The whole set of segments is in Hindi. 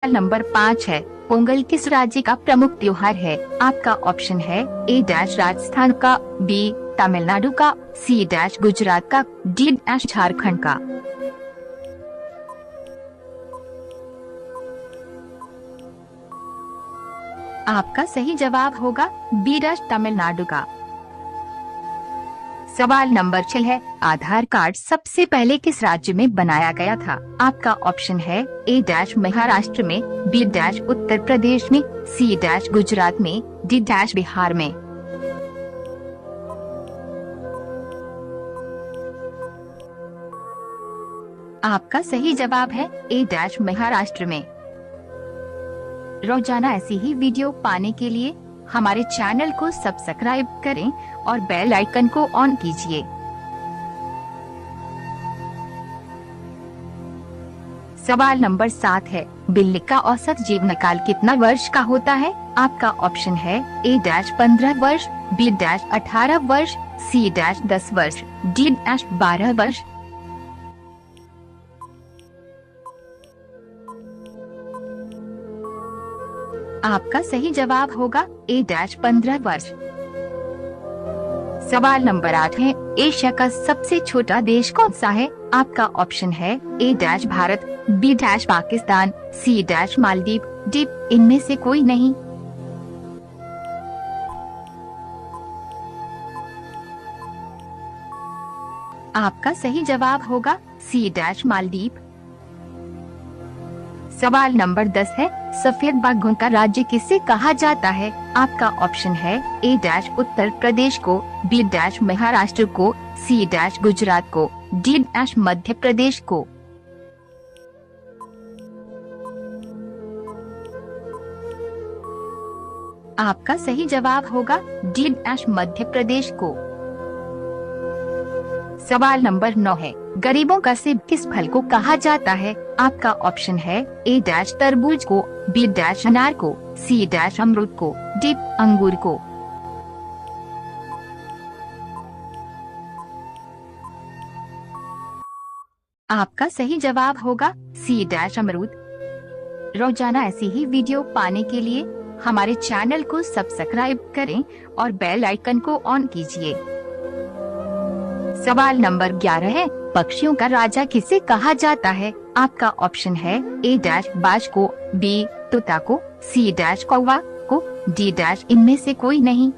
नंबर 5 है। पोंगल किस राज्य का प्रमुख त्योहार है? आपका ऑप्शन है ए डैश राजस्थान का, बी तमिलनाडु का, सी डैश गुजरात का, डी डैश झारखंड का। आपका सही जवाब होगा बी डैश तमिलनाडु का। सवाल नंबर 6 है। आधार कार्ड सबसे पहले किस राज्य में बनाया गया था? आपका ऑप्शन है ए डैश महाराष्ट्र में, बी डैश उत्तर प्रदेश में, सी डैश गुजरात में, डी डैश बिहार में। आपका सही जवाब है ए डैश महाराष्ट्र में। रोजाना ऐसी ही वीडियो पाने के लिए हमारे चैनल को सब्सक्राइब करें और बेल आइकन को ऑन कीजिए। सवाल नंबर 7 है। बिल्ली का औसत जीवन काल कितना वर्ष का होता है? आपका ऑप्शन है ए डैश 15 वर्ष, बी डैश 18 वर्ष, सी डैश 10 वर्ष, डी डैश 12 वर्ष। आपका सही जवाब होगा ए डैश 15 वर्ष। सवाल नंबर 8 है। एशिया का सबसे छोटा देश कौन सा है? आपका ऑप्शन है A dash Bharat, B dash Pakistan, C dash Maldives, D इनमें से कोई नहीं। आपका सही जवाब होगा सी डैश मालदीव। सवाल नंबर 10 है। सफेद बाघों का राज्य किसे कहा जाता है? आपका ऑप्शन है ए डैश उत्तर प्रदेश को, बी डैश महाराष्ट्र को, सी डैश गुजरात को, डी डैश मध्य प्रदेश को। आपका सही जवाब होगा डी डैश मध्य प्रदेश को। सवाल नंबर 9 है। गरीबों का सेब किस फल को कहा जाता है? आपका ऑप्शन है ए डैश तरबूज को, बी डैश अनार को, सी डैश अमरूद को, डी अंगूर को। आपका सही जवाब होगा सी डैश अमरूद। रोजाना ऐसी ही वीडियो पाने के लिए हमारे चैनल को सब्सक्राइब करें और बेल आइकन को ऑन कीजिए। सवाल नंबर 11 है। पक्षियों का राजा किसे कहा जाता है? आपका ऑप्शन है ए डैश बाज को, बी तोता को, सी डैश कौवा को, डी डैश इनमें से कोई नहीं।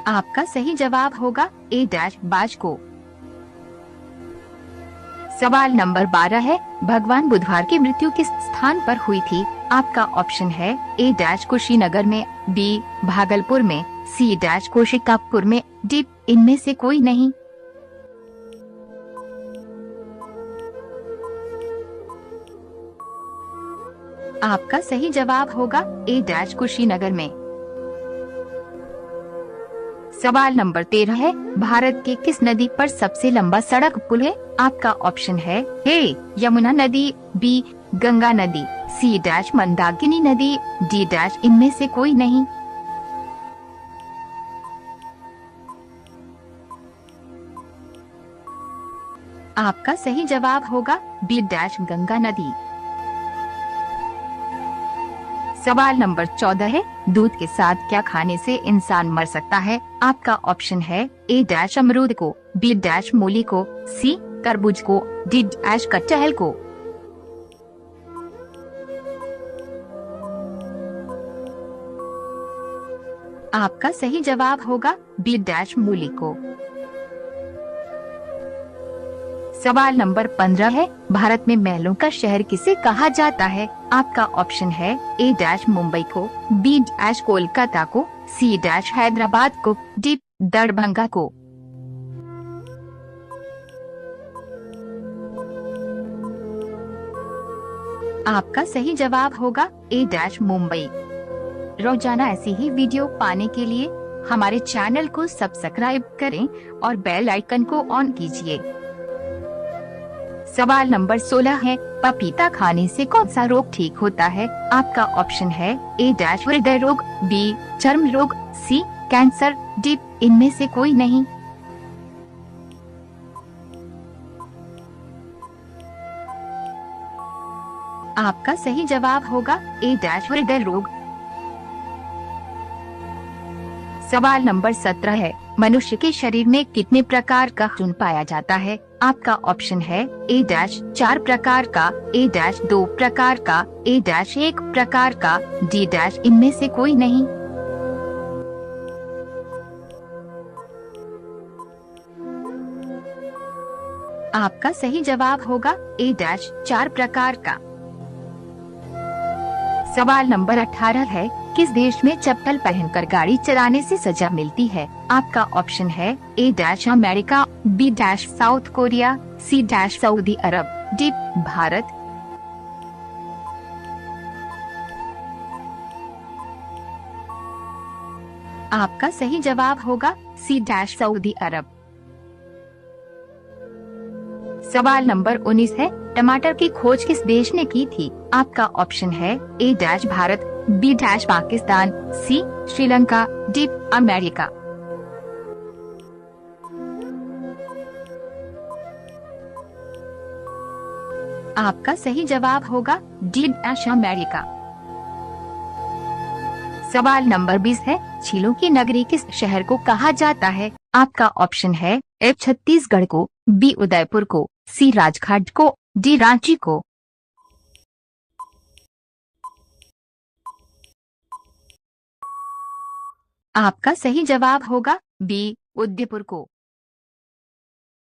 आपका सही जवाब होगा ए डैश बाज को। सवाल नंबर 12 है। भगवान बुधवार की मृत्यु किस स्थान पर हुई थी? आपका ऑप्शन है ए डैश कुशीनगर में, बी भागलपुर में, सी डैश कोशिकापुर में, डी इनमें से कोई नहीं। आपका सही जवाब होगा ए डैश कुशीनगर में। सवाल नंबर 13 है। भारत के किस नदी पर सबसे लंबा सड़क पुल है? आपका ऑप्शन है ए यमुना नदी, बी गंगा नदी, सी डैश मंदाकिनी नदी, डी डैश इनमें से कोई नहीं। आपका सही जवाब होगा बी डैश गंगा नदी। सवाल नंबर 14 है। दूध के साथ क्या खाने से इंसान मर सकता है? आपका ऑप्शन है ए डैश अमरूद को, बी डैश मूली को, सी तरबूज को, डी डैश कटहल को। आपका सही जवाब होगा बी डैश मूली को। सवाल नंबर 15 है। भारत में महलों का शहर किसे कहा जाता है? आपका ऑप्शन है ए डैश मुंबई को, बी डैश कोलकाता को, सी डैश हैदराबाद को, डी दरभंगा को। आपका सही जवाब होगा ए डैश मुंबई। रोजाना ऐसी ही वीडियो पाने के लिए हमारे चैनल को सब्सक्राइब करें और बेल आइकन को ऑन कीजिए। सवाल नंबर 16 है। पपीता खाने से कौन सा रोग ठीक होता है? आपका ऑप्शन है ए डैश हृदय रोग, बी चर्म रोग, सी कैंसर, डी इनमें से कोई नहीं। आपका सही जवाब होगा ए डैश हृदय रोग। सवाल नंबर 17 है, मनुष्य के शरीर में कितने प्रकार का खून पाया जाता है? आपका ऑप्शन है ए डैश 4 प्रकार का, ए डैश 2 प्रकार का, ए डैश 1 प्रकार का, डी डैश इनमें से कोई नहीं। आपका सही जवाब होगा ए डैश 4 प्रकार का। सवाल नंबर 18 है, किस देश में चप्पल पहनकर गाड़ी चलाने से सजा मिलती है? आपका ऑप्शन है A dash America, B dash South Korea, C dash Saudi Arab, D Bharat. आपका सही जवाब होगा सी डैश सऊदी अरब। सवाल नंबर 19 है, टमाटर की खोज किस देश ने की थी? आपका ऑप्शन है A dash Bharat, B dash Pakistan, C Sri Lanka, D America. आपका सही जवाब होगा डी डैश अमेरिका। सवाल नंबर 20 है, झीलों की नगरी किस शहर को कहा जाता है? आपका ऑप्शन है ए छत्तीसगढ़ को, बी उदयपुर को, सी राजघाट को, डी रांची को। आपका सही जवाब होगा बी उदयपुर को।